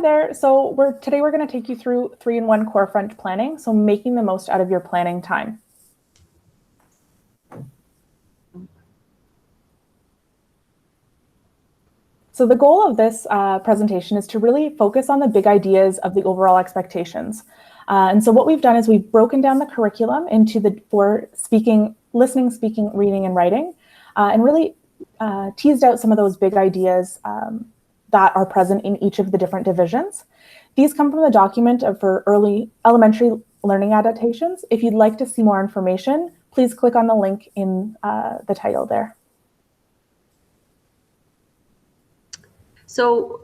Hi there. So today we're going to take you through 3-in-1 core front planning, so making the most out of your planning time. So the goal of this presentation is to really focus on the big ideas of the overall expectations. And so what we've done is we've broken down the curriculum into the 4 listening, speaking, reading, and writing, and really teased out some of those big ideas that are present in each of the different divisions. These come from the document for elementary learning adaptations. If you'd like to see more information, please click on the link in the title there. So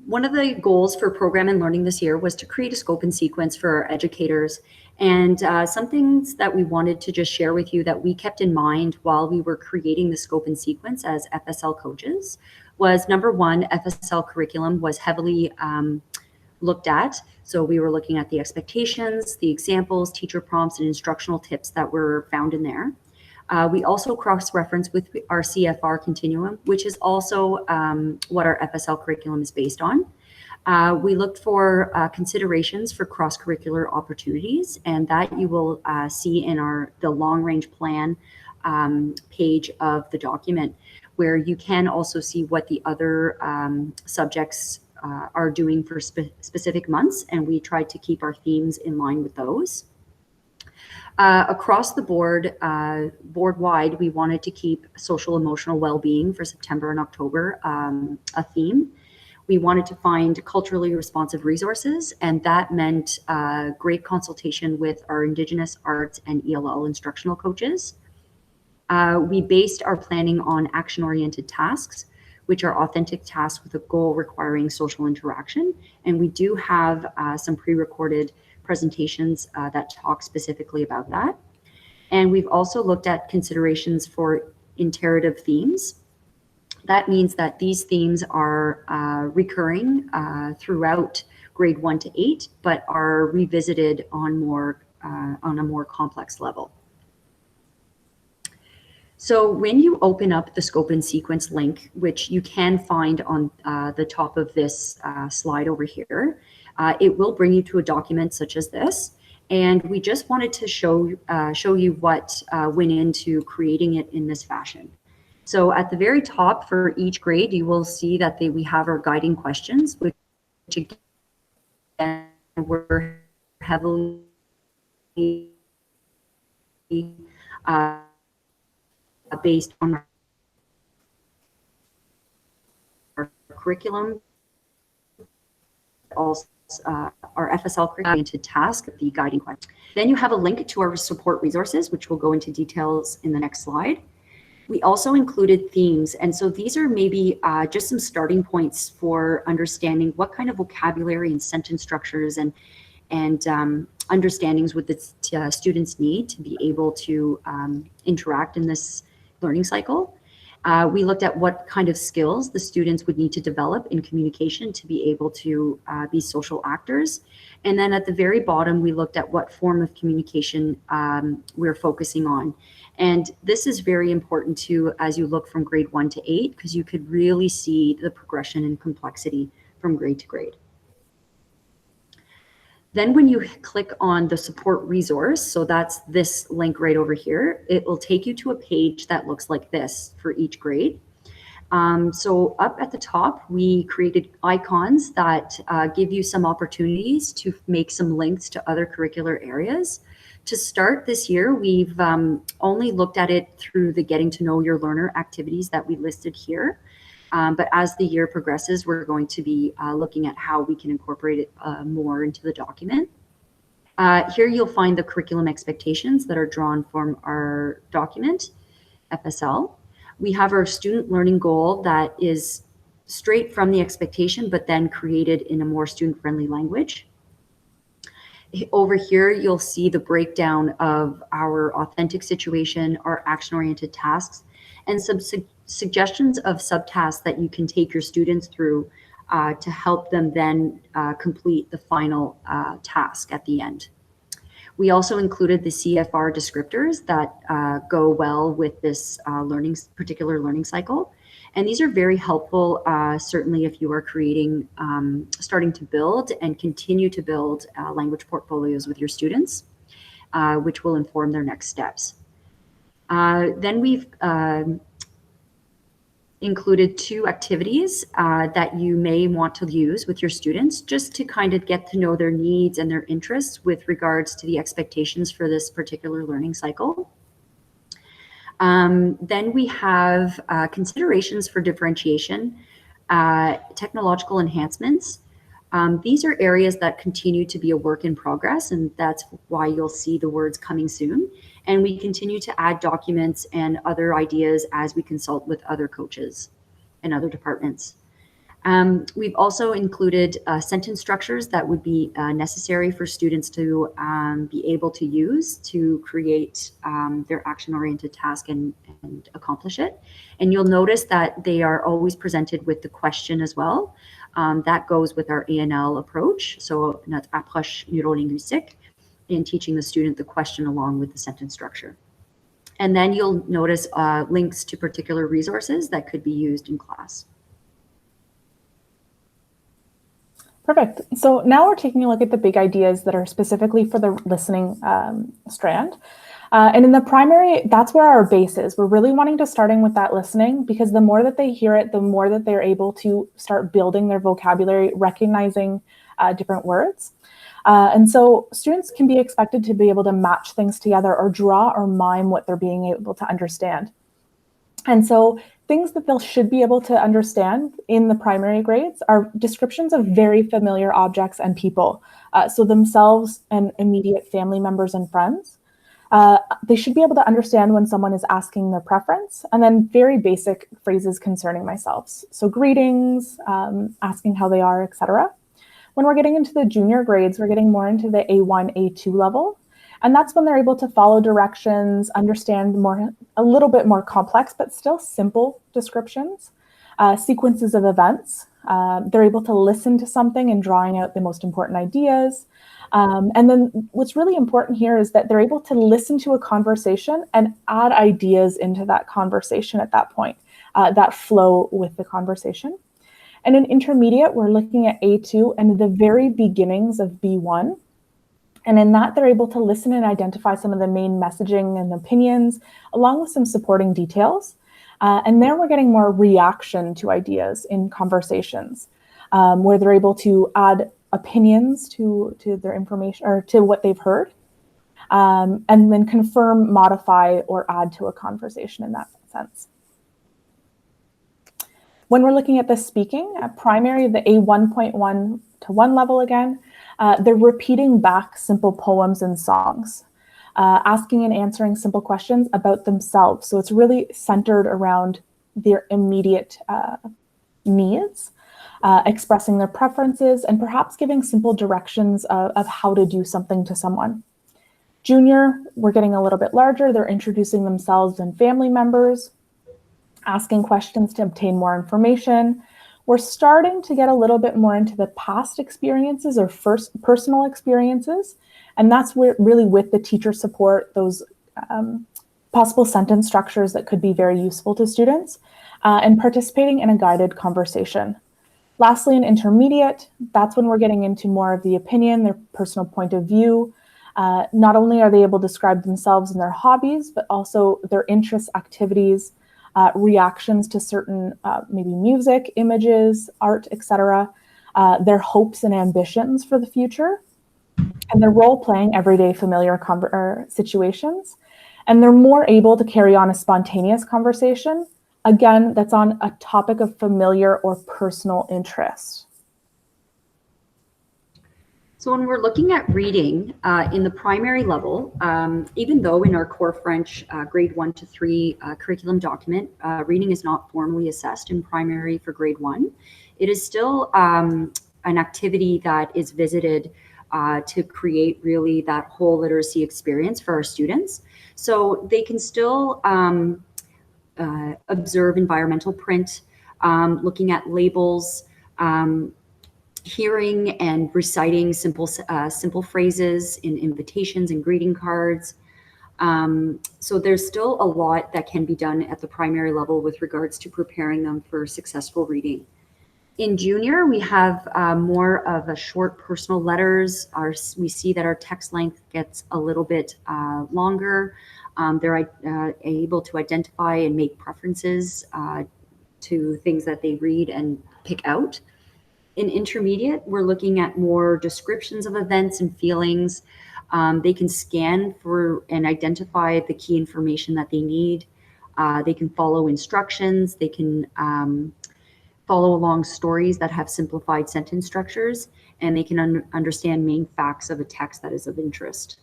one of the goals for Program and Learning this year was to create a scope and sequence for our educators. And some things that we wanted to just share with you that we kept in mind while we were creating the scope and sequence as FSL coaches was, number one, FSL curriculum was heavily looked at. So we were looking at the expectations, the examples, teacher prompts, and instructional tips that were found in there. We also cross-reference with our CFR continuum, which is also what our FSL curriculum is based on. We looked for considerations for cross-curricular opportunities, and that you will see in the long-range plan page of the document, where you can also see what the other subjects are doing for specific months, and we tried to keep our themes in line with those. Across the board, board-wide, we wanted to keep social emotional well-being for September and October a theme. We wanted to find culturally responsive resources, and that meant great consultation with our Indigenous arts and ELL instructional coaches. We based our planning on action-oriented tasks, which are authentic tasks with a goal requiring social interaction. And we do have some pre-recorded presentations that talk specifically about that. And we've also looked at considerations for iterative themes. That means that these themes are recurring throughout grade 1 to 8, but are revisited on a more complex level. So when you open up the scope and sequence link, which you can find on the top of this slide over here, it will bring you to a document such as this. And we just wanted to show you what went into creating it in this fashion. So at the very top for each grade, you will see that we have our guiding questions, which again were heavily based on our curriculum, also our FSL curriculum to task, the guiding question. Then you have a link to our support resources, which we'll go into details in the next slide. We also included themes, and so these are maybe just some starting points for understanding what kind of vocabulary and sentence structures and understandings would the students need to be able to interact in this learning cycle. We looked at what kind of skills the students would need to develop in communication to be able to be social actors. And then at the very bottom, we looked at what form of communication we're focusing on. And this is very important too, as you look from grade 1 to 8, because you could really see the progression and complexity from grade to grade. Then when you click on the support resource, so that's this link right over here, it will take you to a page that looks like this for each grade. So up at the top, we created icons that give you some opportunities to make some links to other curricular areas. To start this year, we've only looked at it through the getting to know your learner activities that we listed here. But as the year progresses, we're going to be looking at how we can incorporate it more into the document. Here you'll find the curriculum expectations that are drawn from our document, FSL. We have our student learning goal that is straight from the expectation, but then created in a more student-friendly language. Over here, you'll see the breakdown of our authentic situation, our action-oriented tasks, and some suggestions of subtasks that you can take your students through to help them then complete the final task at the end. We also included the CFR descriptors that go well with this particular learning cycle. And these are very helpful, certainly if you are creating, starting to build and continue to build language portfolios with your students, which will inform their next steps. Then we've included 2 activities that you may want to use with your students just to kind of get to know their needs and their interests with regards to the expectations for this particular learning cycle. Then we have considerations for differentiation, technological enhancements. These are areas that continue to be a work in progress, and that's why you'll see the words coming soon. And we continue to add documents and other ideas as we consult with other coaches and other departments. We've also included sentence structures that would be necessary for students to be able to use to create their action-oriented task and accomplish it. And you'll notice that they are always presented with the question as well. That goes with our ANL approach, so notre approche neurolinguistique, in teaching the student the question along with the sentence structure. And then you'll notice links to particular resources that could be used in class. Perfect. So now we're taking a look at the big ideas that are specifically for the listening strand. And in the primary, that's where our base is. We're really wanting to starting with that listening, because the more that they hear it, the more that they're able to start building their vocabulary, recognizing different words. And so students can be expected to be able to match things together or draw or mime what they're being able to understand. And so things that they should be able to understand in the primary grades are descriptions of very familiar objects and people. So themselves and immediate family members and friends. They should be able to understand when someone is asking their preference, and then very basic phrases concerning myself. So greetings, asking how they are, etc. When we're getting into the junior grades, we're getting more into the A1, A2 level. And that's when they're able to follow directions, understand a little bit more complex, but still simple descriptions, sequences of events. They're able to listen to something and drawing out the most important ideas. And then what's really important here is that they're able to listen to a conversation and add ideas into that conversation at that point, that flow with the conversation. And in intermediate, we're looking at A2 and the very beginnings of B1. And in that, they're able to listen and identify some of the main messaging and opinions, along with some supporting details. And there we're getting more reaction to ideas in conversations, where they're able to add opinions to their information or to what they've heard, and then confirm, modify, or add to a conversation in that sense. When we're looking at the speaking, at primary, the A1.1 to 1 level again, they're repeating back simple poems and songs, asking and answering simple questions about themselves. So it's really centered around their immediate needs, expressing their preferences, and perhaps giving simple directions of how to do something to someone. Junior, we're getting a little bit larger. They're introducing themselves and family members, asking questions to obtain more information. We're starting to get a little bit more into the past experiences or first personal experiences. And that's where really with the teacher support, those possible sentence structures that could be very useful to students, and participating in a guided conversation. Lastly, in intermediate, that's when we're getting into more of the opinion, their personal point of view. Not only are they able to describe themselves and their hobbies, but also their interests, activities, reactions to certain maybe music, images, art, etc., their hopes and ambitions for the future, and they're role-playing everyday familiar situations. And they're more able to carry on a spontaneous conversation, again, that's on a topic of familiar or personal interest. So when we're looking at reading in the primary level, even though in our core French grade 1 to 3 curriculum document, reading is not formally assessed in primary for grade 1, it is still an activity that is visited to create really that whole literacy experience for our students. So they can still observe environmental print, looking at labels, hearing and reciting simple phrases in invitations and greeting cards, So there's still a lot that can be done at the primary level with regards to preparing them for successful reading. In junior, we have more of a short personal letters. We see that our text length gets a little bit longer. They're able to identify and make preferences to things that they read and pick out. In intermediate, we're looking at more descriptions of events and feelings. They can scan for and identify the key information that they need. They can follow instructions. They can follow along stories that have simplified sentence structures, and they can understand main facts of a text that is of interest.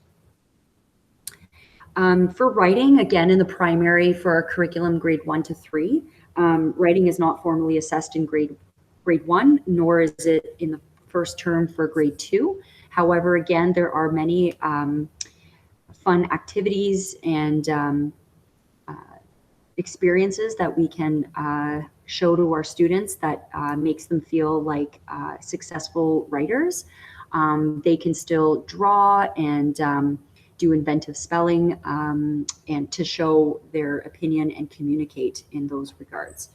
For writing, again, in the primary for our curriculum grade 1 to 3, writing is not formally assessed in grade 1, nor is it in the first term for grade 2. However, again, there are many fun activities and experiences that we can show to our students that makes them feel like successful writers. They can still draw and do inventive spelling and to show their opinion and communicate in those regards.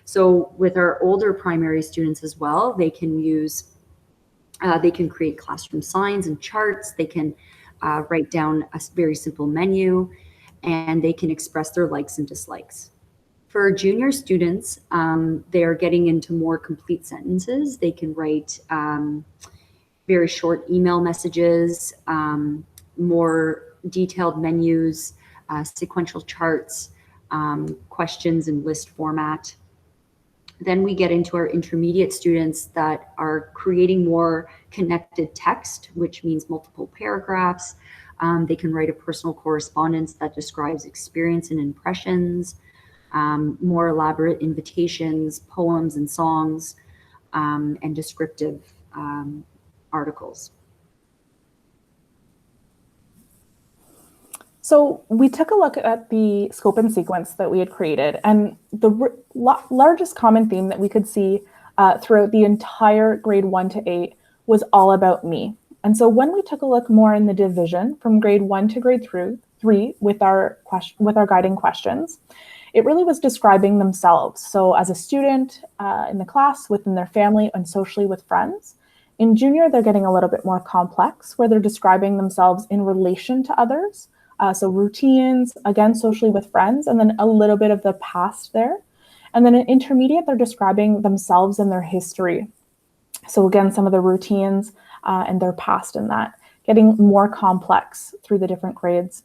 So with our older primary students as well, they can use, they can create classroom signs and charts. They can write down a very simple menu, and they can express their likes and dislikes. For junior students, they are getting into more complete sentences. They can write very short email messages, more detailed menus, sequential charts, questions in list format. Then we get into our intermediate students that are creating more connected text, which means multiple paragraphs. They can write a personal correspondence that describes experience and impressions, more elaborate invitations, poems and songs, and descriptive articles. So we took a look at the scope and sequence that we had created, and the largest common theme that we could see throughout the entire grade 1 to 8 was all about me. And so when we took a look more in the division from grade 1 to grade 3 with our guiding questions, it really was describing themselves. So as a student in the class, within their family, and socially with friends. In junior, they're getting a little bit more complex, where they're describing themselves in relation to others. So routines, again, socially with friends, and then a little bit of the past there. And then in intermediate, they're describing themselves and their history. So again, some of the routines and their past in that, getting more complex through the different grades.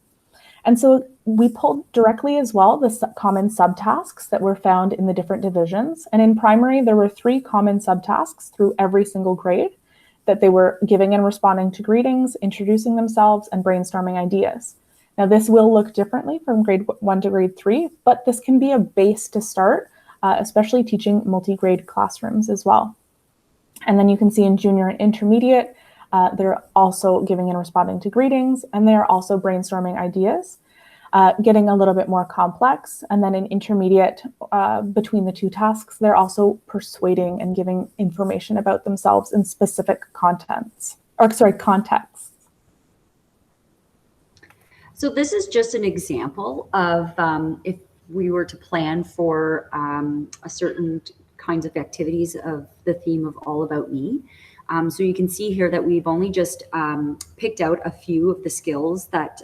And so we pulled directly as well the common subtasks that were found in the different divisions. And in primary, there were 3 common subtasks through every single grade that they were giving and responding to greetings, introducing themselves, and brainstorming ideas. Now, this will look differently from grade 1 to grade 3, but this can be a base to start, especially teaching multi-grade classrooms as well. And then you can see in junior and intermediate, they're also giving and responding to greetings, and they're also brainstorming ideas, getting a little bit more complex. And then in intermediate, between the 2 tasks, they're also persuading and giving information about themselves in specific contexts. So this is just an example of if we were to plan for a certain kinds of activities of the theme of All About Me. So you can see here that we've only just picked out a few of the skills that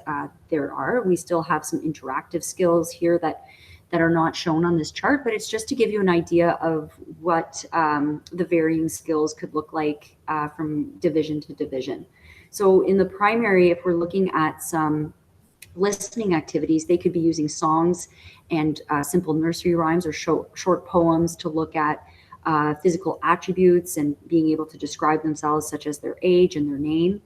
there are. We still have some interactive skills here that are not shown on this chart, but it's just to give you an idea of what the varying skills could look like from division to division. So in the primary, if we're looking at some listening activities, they could be using songs and simple nursery rhymes or short poems to look at physical attributes and being able to describe themselves, such as their age and their name.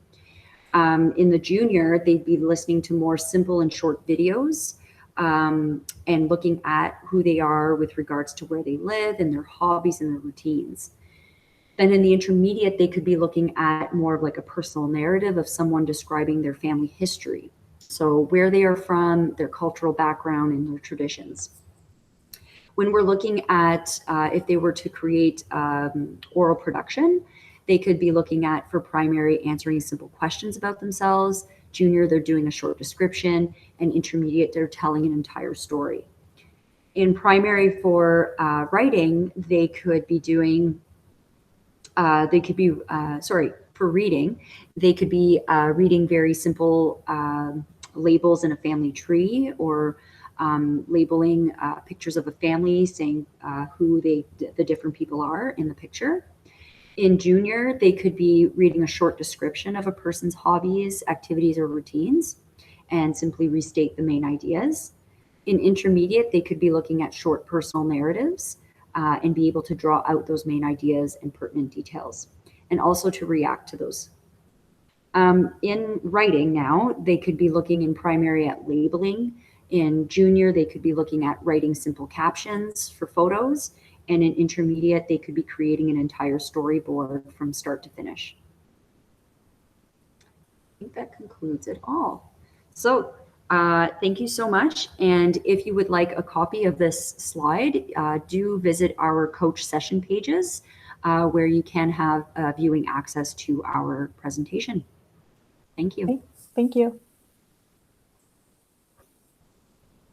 In the junior, they'd be listening to more simple and short videos and looking at who they are with regards to where they live and their hobbies and their routines. Then in the intermediate, they could be looking at more of like a personal narrative of someone describing their family history. So where they are from, their cultural background, and their traditions. When we're looking at if they were to create oral production, they could be looking at, for primary, answering simple questions about themselves, Junior, they're doing a short description. And intermediate, they're telling an entire story. In primary for writing, they could be doing, for reading, they could be reading very simple labels in a family tree, or labeling pictures of a family, saying who the different people are in the picture. In junior, they could be reading a short description of a person's hobbies, activities, or routines, and simply restate the main ideas. In intermediate, they could be looking at short personal narratives and be able to draw out those main ideas and pertinent details, and also to react to those. In writing now, they could be looking in primary at labeling. In junior, they could be looking at writing simple captions for photos. And in intermediate, they could be creating an entire storyboard from start to finish. I think that concludes it all. So thank you so much. And if you would like a copy of this slide, do visit our coach session pages where you can have viewing access to our presentation. Thank you. Thank you.